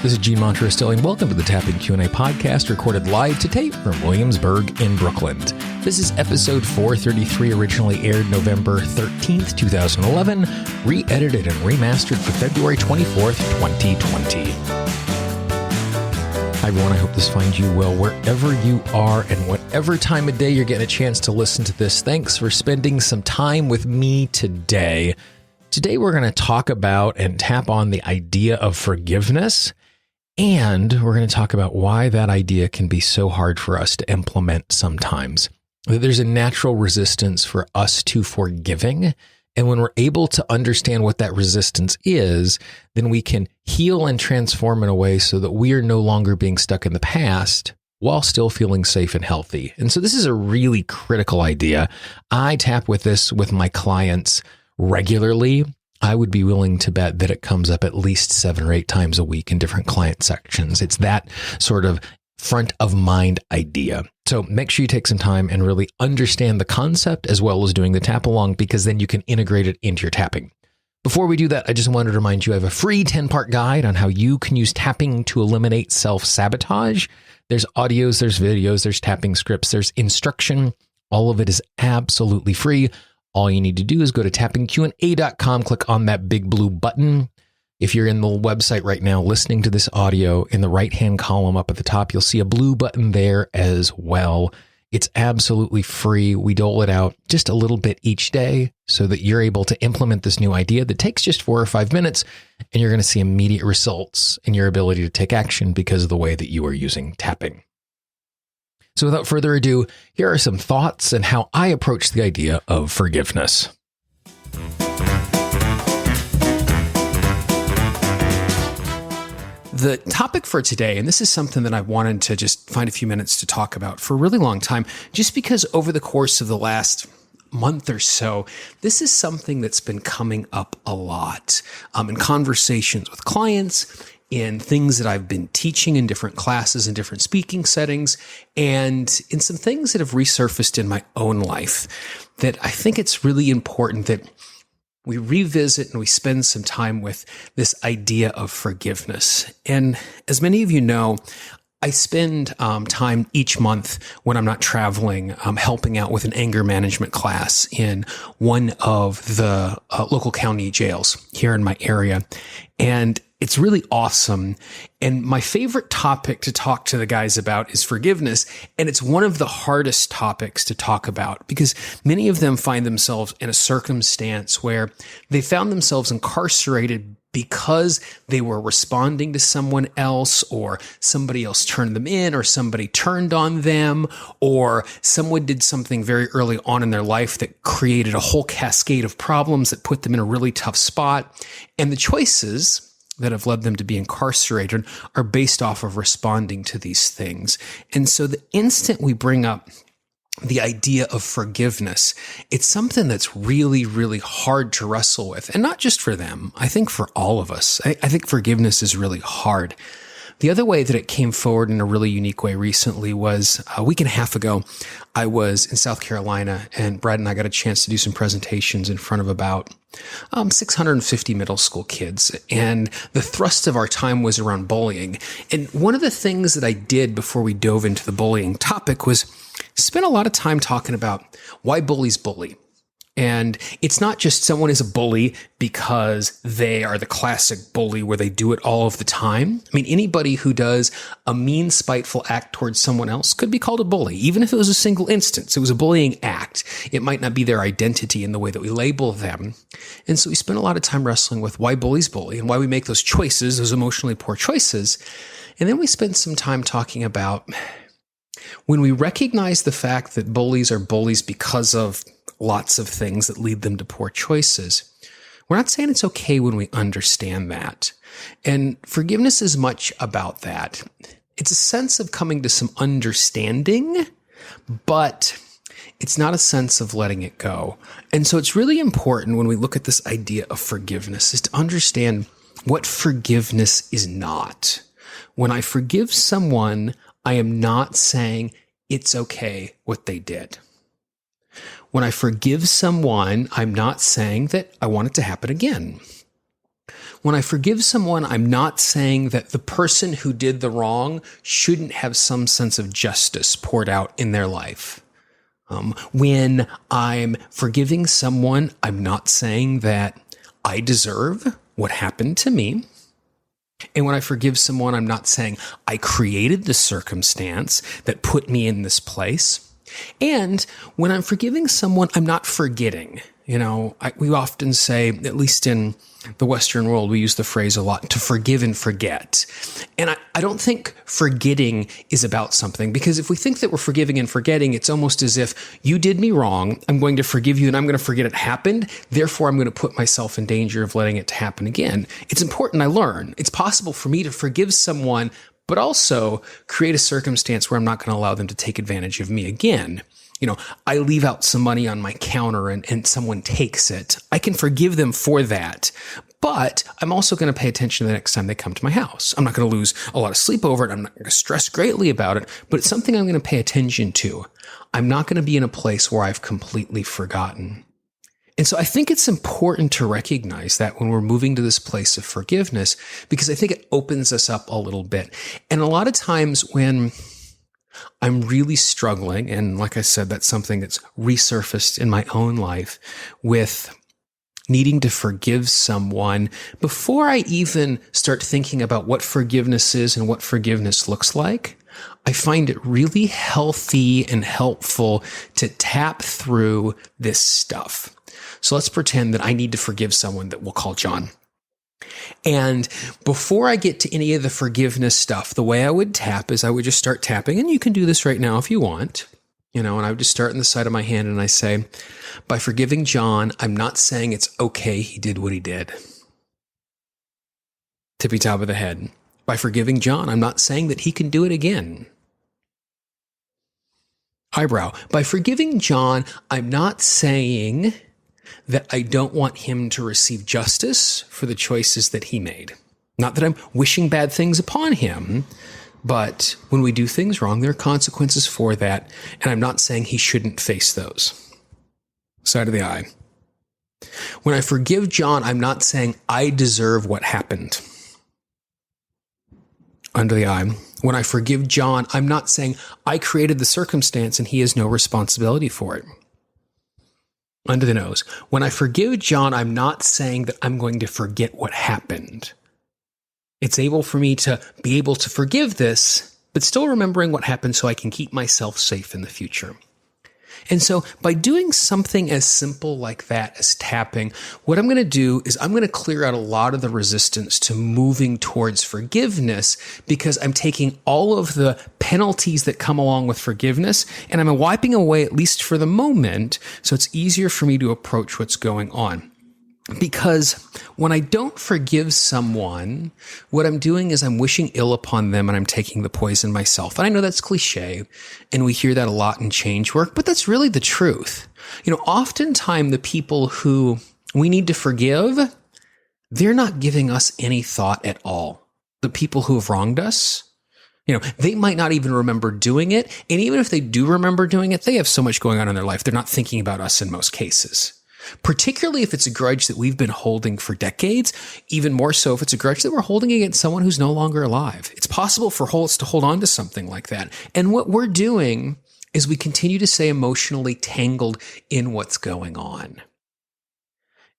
This is Gene Monteristilli, and welcome to the Tapping Q&A podcast, recorded live to tape from Williamsburg in Brooklyn. This is episode 433, originally aired November 13th, 2011, re-edited and remastered for February 24th, 2020. Hi everyone, I hope this finds you well wherever you are and whatever time of day you're getting a chance to listen to this. Thanks for spending some time with me today. Today we're going to talk about and tap on the idea of forgiveness. And we're going to talk about why that idea can be so hard for us to implement sometimes. There's a natural resistance for us to forgiving. And when we're able to understand what that resistance is, then we can heal and transform in a way so that we are no longer being stuck in the past while still feeling safe and healthy. And so this is a really critical idea. I tap with this with my clients regularly. I would be willing to bet that it comes up at least 7 or 8 times a week in different client sections. It's that sort of front of mind idea. So make sure you take some time and really understand the concept as well as doing the tap along, because then you can integrate it into your tapping. Before we do that, I just wanted to remind you I have a free 10-part guide on how you can use tapping to eliminate self-sabotage. There's audios, there's videos, there's tapping scripts, there's instruction. All of it is absolutely free. All you need to do is go to tappingqa.com, click on that big blue button. If you're in the website right now listening to this audio, in the right-hand column up at the top, you'll see a blue button there as well. It's absolutely free. We dole it out just a little bit each day so that you're able to implement this new idea that takes just 4 or 5 minutes, and you're going to see immediate results in your ability to take action because of the way that you are using tapping. So without further ado, here are some thoughts and how I approach the idea of forgiveness. The topic for today, and this is something that I wanted to just find a few minutes to talk about for a really long time, just because over the course of the last month or so, this is something that's been coming up a lot in conversations with clients, in things that I've been teaching in different classes and different speaking settings, and in some things that have resurfaced in my own life, that I think it's really important that we revisit and we spend some time with this idea of forgiveness. And as many of you know, I spend time each month when I'm not traveling, helping out with an anger management class in one of the local county jails here in my area. And it's really awesome. And my favorite topic to talk to the guys about is forgiveness. And it's one of the hardest topics to talk about because many of them find themselves in a circumstance where they found themselves incarcerated because they were responding to someone else, or somebody else turned them in, or somebody turned on them, or someone did something very early on in their life that created a whole cascade of problems that put them in a really tough spot. And the choices that have led them to be incarcerated are based off of responding to these things. And so the instant we bring up the idea of forgiveness, it's something that's really, really hard to wrestle with. And not just for them. I think for all of us. I think forgiveness is really hard. The other way that it came forward in a really unique way recently was a week and a half ago. I was in South Carolina, and Brad and I got a chance to do some presentations in front of about 650 middle school kids. And the thrust of our time was around bullying. And one of the things that I did before we dove into the bullying topic was spend a lot of time talking about why bullies bully. And it's not just someone is a bully because they are the classic bully where they do it all of the time. I mean, anybody who does a mean, spiteful act towards someone else could be called a bully. Even if it was a single instance, it was a bullying act. It might not be their identity in the way that we label them. And so we spend a lot of time wrestling with why bullies bully and why we make those choices, those emotionally poor choices. And then we spend some time talking about when we recognize the fact that bullies are bullies because of lots of things that lead them to poor choices. We're not saying it's okay when we understand that. And forgiveness is much about that. It's a sense of coming to some understanding, but it's not a sense of letting it go. And so it's really important when we look at this idea of forgiveness is to understand what forgiveness is not. When I forgive someone, I am not saying it's okay what they did. When I forgive someone, I'm not saying that I want it to happen again. when I forgive someone, I'm not saying that the person who did the wrong shouldn't have some sense of justice poured out in their life. When I'm forgiving someone, I'm not saying that I deserve what happened to me. And when I forgive someone, I'm not saying I created the circumstance that put me in this place. And when I'm forgiving someone, I'm not forgetting. We often say, at least in the Western world, we use the phrase a lot, to forgive and forget. And I don't think forgetting is about something, because if we think that we're forgiving and forgetting, it's almost as if you did me wrong, I'm going to forgive you and I'm going to forget it happened. Therefore, I'm going to put myself in danger of letting it happen again. It's important I learn. It's possible for me to forgive someone, but also create a circumstance where I'm not going to allow them to take advantage of me again. I leave out some money on my counter and someone takes it. I can forgive them for that, but I'm also going to pay attention the next time they come to my house. I'm not going to lose a lot of sleep over it. I'm not going to stress greatly about it, but it's something I'm going to pay attention to. I'm not going to be in a place where I've completely forgotten. And so I think it's important to recognize that when we're moving to this place of forgiveness, because I think it opens us up a little bit. And a lot of times when I'm really struggling, and like I said, that's something that's resurfaced in my own life, with needing to forgive someone, before I even start thinking about what forgiveness is and what forgiveness looks like, I find it really healthy and helpful to tap through this stuff. So let's pretend that I need to forgive someone that we'll call John. And before I get to any of the forgiveness stuff, the way I would tap is I would just start tapping, and you can do this right now if you want, and I would just start in the side of my hand and I say, by forgiving John, I'm not saying it's okay he did what he did. Tippy top of the head. By forgiving John, I'm not saying that he can do it again. Eyebrow. By forgiving John, I'm not saying that I don't want him to receive justice for the choices that he made. Not that I'm wishing bad things upon him, but when we do things wrong, there are consequences for that, and I'm not saying he shouldn't face those. Side of the eye. When I forgive John, I'm not saying I deserve what happened. Under the eye. When I forgive John, I'm not saying I created the circumstance and he has no responsibility for it. Under the nose. When I forgive John, I'm not saying that I'm going to forget what happened. It's able for me to be able to forgive this, but still remembering what happened so I can keep myself safe in the future. And so by doing something as simple like that as tapping, what I'm going to do is I'm going to clear out a lot of the resistance to moving towards forgiveness, because I'm taking all of the penalties that come along with forgiveness and I'm wiping away, at least for the moment, so it's easier for me to approach what's going on. Because when I don't forgive someone, what I'm doing is I'm wishing ill upon them and I'm taking the poison myself. And I know that's cliche, and we hear that a lot in change work, but that's really the truth. Oftentimes the people who we need to forgive, they're not giving us any thought at all. The people who have wronged us, they might not even remember doing it. And even if they do remember doing it, they have so much going on in their life, they're not thinking about us in most cases. Particularly if it's a grudge that we've been holding for decades, even more so if it's a grudge that we're holding against someone who's no longer alive. It's possible for us to hold on to something like that. And what we're doing is we continue to stay emotionally tangled in what's going on.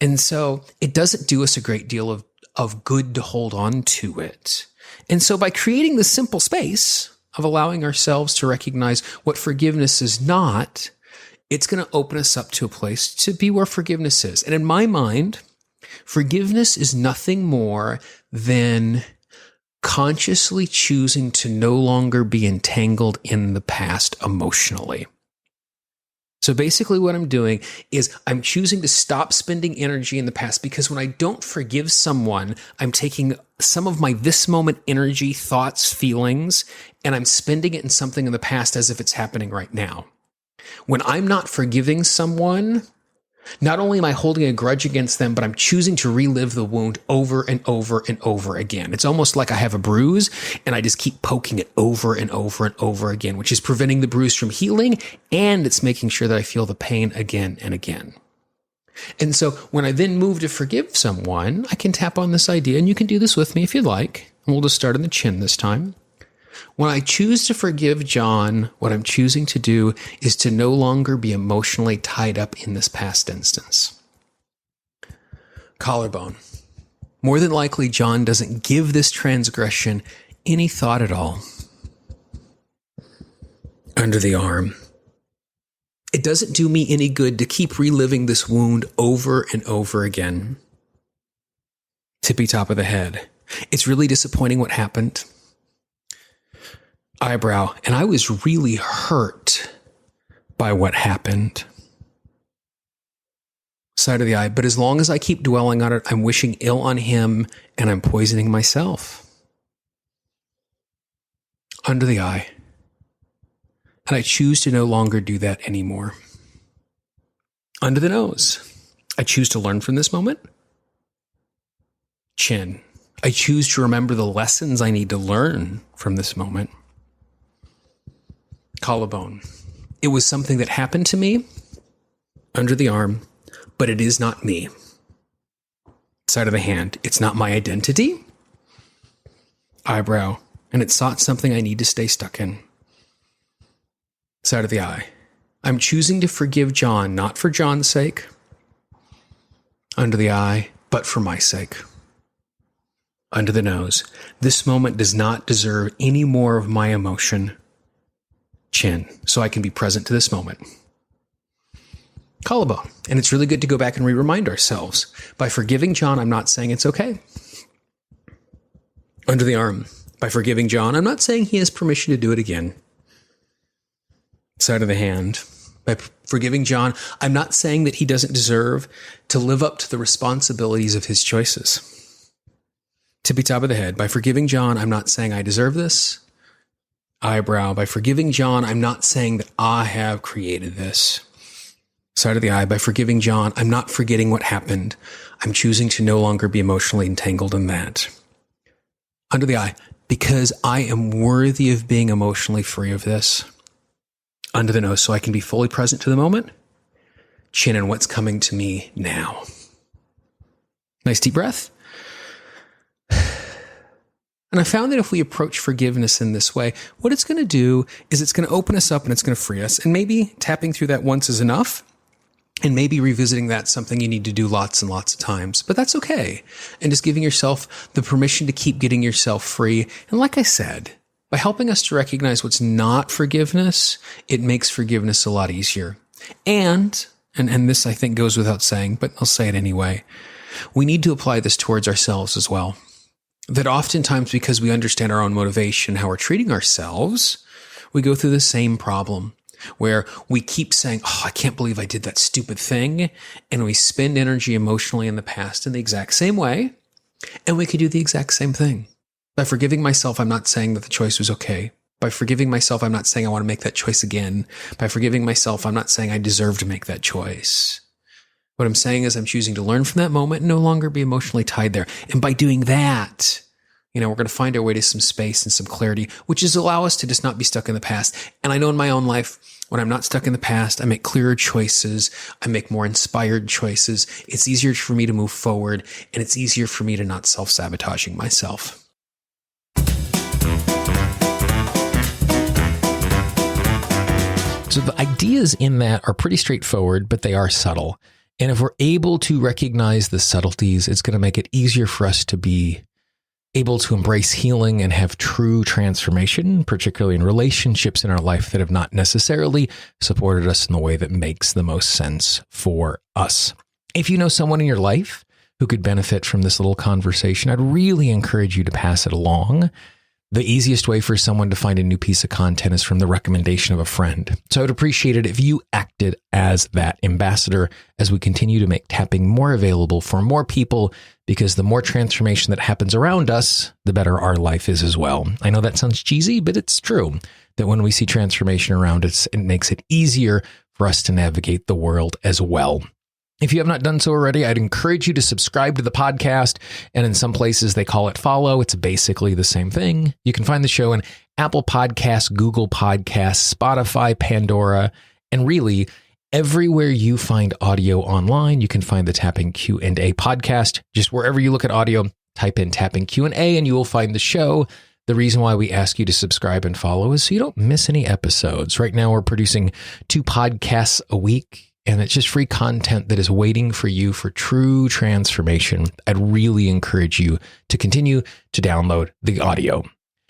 And so it doesn't do us a great deal of good to hold on to it. And so by creating this simple space of allowing ourselves to recognize what forgiveness is not, it's going to open us up to a place to be where forgiveness is. And in my mind, forgiveness is nothing more than consciously choosing to no longer be entangled in the past emotionally. So basically what I'm doing is I'm choosing to stop spending energy in the past, because when I don't forgive someone, I'm taking some of my this moment energy, thoughts, feelings, and I'm spending it in something in the past as if it's happening right now. When I'm not forgiving someone, not only am I holding a grudge against them, but I'm choosing to relive the wound over and over and over again. It's almost like I have a bruise and I just keep poking it over and over and over again, which is preventing the bruise from healing, and it's making sure that I feel the pain again and again. And so when I then move to forgive someone, I can tap on this idea, and you can do this with me if you'd like. And we'll just start in the chin this time. When I choose to forgive John, what I'm choosing to do is to no longer be emotionally tied up in this past instance. Collarbone. More than likely, John doesn't give this transgression any thought at all. Under the arm. It doesn't do me any good to keep reliving this wound over and over again. Tippy top of the head. It's really disappointing what happened. Eyebrow. And I was really hurt by what happened. Side of the eye. But as long as I keep dwelling on it, I'm wishing ill on him and I'm poisoning myself. Under the eye. And I choose to no longer do that anymore. Under the nose. I choose to learn from this moment. Chin. I choose to remember the lessons I need to learn from this moment. Collarbone. It was something that happened to me. Under the arm. But it is not me. Side of the hand. It's not my identity. Eyebrow. And it's not something I need to stay stuck in. Side of the eye. I'm choosing to forgive John, not for John's sake. Under the eye, but for my sake. Under the nose. This moment does not deserve any more of my emotion. Chin. So I can be present to this moment. Collarbone. And it's really good to go back and remind ourselves. By forgiving John, I'm not saying it's okay. Under the arm. By forgiving John, I'm not saying he has permission to do it again. Side of the hand. By forgiving John, I'm not saying that he doesn't deserve to live up to the responsibilities of his choices. Tippy top of the head. By forgiving John, I'm not saying I deserve this. Eyebrow. By forgiving John, I'm not saying that I have created this. Side of the eye. By forgiving John, I'm not forgetting what happened. I'm choosing to no longer be emotionally entangled in that. Under the eye. Because I am worthy of being emotionally free of this. Under the nose, so I can be fully present to the moment. Chin and what's coming to me now. Nice deep breath. And I found that if we approach forgiveness in this way, what it's going to do is it's going to open us up and it's going to free us. And maybe tapping through that once is enough. And maybe revisiting that's something you need to do lots and lots of times. But that's okay. And just giving yourself the permission to keep getting yourself free. And like I said, by helping us to recognize what's not forgiveness, it makes forgiveness a lot easier. And this I think goes without saying, but I'll say it anyway, we need to apply this towards ourselves as well. That oftentimes, because we understand our own motivation, how we're treating ourselves, we go through the same problem where we keep saying, oh, I can't believe I did that stupid thing. And we spend energy emotionally in the past in the exact same way. And we could do the exact same thing. By forgiving myself, I'm not saying that the choice was okay. By forgiving myself, I'm not saying I want to make that choice again. By forgiving myself, I'm not saying I deserve to make that choice. What I'm saying is I'm choosing to learn from that moment and no longer be emotionally tied there. And by doing that, we're going to find our way to some space and some clarity, which is allow us to just not be stuck in the past. And I know in my own life, when I'm not stuck in the past, I make clearer choices. I make more inspired choices. It's easier for me to move forward, and it's easier for me to not self-sabotaging myself. So the ideas in that are pretty straightforward, but they are subtle. And if we're able to recognize the subtleties, it's going to make it easier for us to be able to embrace healing and have true transformation, particularly in relationships in our life that have not necessarily supported us in the way that makes the most sense for us. If you know someone in your life who could benefit from this little conversation, I'd really encourage you to pass it along. The easiest way for someone to find a new piece of content is from the recommendation of a friend. So I would appreciate it if you acted as that ambassador as we continue to make tapping more available for more people, because the more transformation that happens around us, the better our life is as well. I know that sounds cheesy, but it's true that when we see transformation around us, it makes it easier for us to navigate the world as well. If you have not done so already, I'd encourage you to subscribe to the podcast. And in some places they call it follow. It's basically the same thing. You can find the show in Apple Podcasts, Google Podcasts, Spotify, Pandora, and really Everywhere you find audio online, you can find the Tapping Q&A podcast. Just wherever you look at audio, type in Tapping Q&A and you will find the show. The reason why we ask you to subscribe and follow is so you don't miss any episodes. Right now, we're producing 2 podcasts a week, and it's just free content that is waiting for you for true transformation. I'd really encourage you to continue to download the audio.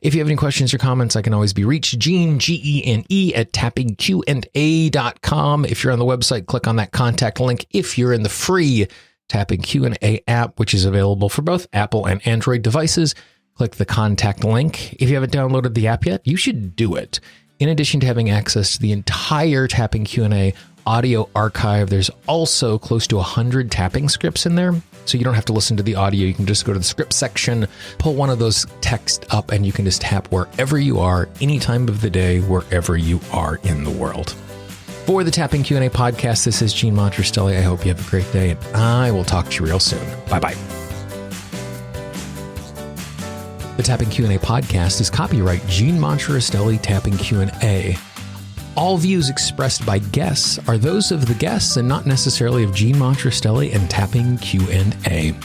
If you have any questions or comments, I can always be reached, Gene, Gene, at tappingqa.com. If you're on the website, click on that contact link. If you're in the free Tapping Q&A app, which is available for both Apple and Android devices, click the contact link. If you haven't downloaded the app yet, you should do it. In addition to having access to the entire Tapping Q&A audio archive, there's also close to 100 tapping scripts in there. So you don't have to listen to the audio. You can just go to the script section, pull one of those text up, and you can just tap wherever you are, any time of the day, wherever you are in the world. For the Tapping Q&A podcast, this is Gene Montrestelli. I hope you have a great day, and I will talk to you real soon. Bye-bye. The Tapping Q&A podcast is copyright Gene Montrestelli Tapping Q&A. All views expressed by guests are those of the guests and not necessarily of Gene Montrestelli and Tapping Q&A.